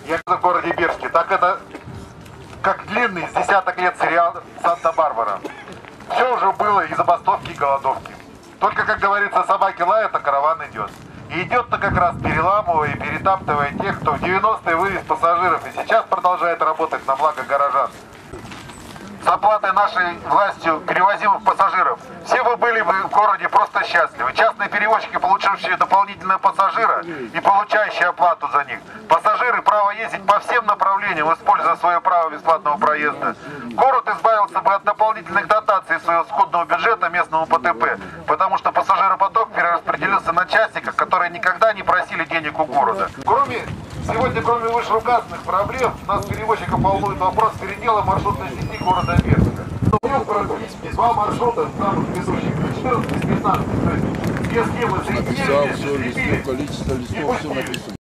Я в городе Берске. Так это как длинный с десяток лет сериал «Санта-Барбара». Все уже было и забастовки, и голодовки. Только, как говорится, собаки лают, а караван идет. И идет-то как раз переламывая и перетаптывая тех, кто в 90-е вывез пассажиров и сейчас продолжает работать на благо горожан. С оплатой нашей властью перевозимых пассажиров все вы были бы в городе просто счастливы. Частные перевозчики, получившие дополнительные пассажира и получающие оплату за них. Пассажиры право ездить по всем направлениям, используя свое право бесплатного проезда. Город избавился бы от дополнительных дотаций из своего сходного бюджета местному ПТП, потому что пассажиропоток перераспределился на частников, которые никогда не просили денег у города. Сегодня, кроме вышеуказанных проблем, нас, перевозчиков, волнует вопрос передела маршрутной сети города Берска. У нас практически два маршрута самых везучих, 14 и 15. То есть две схемы соединили, количество листов, все написано.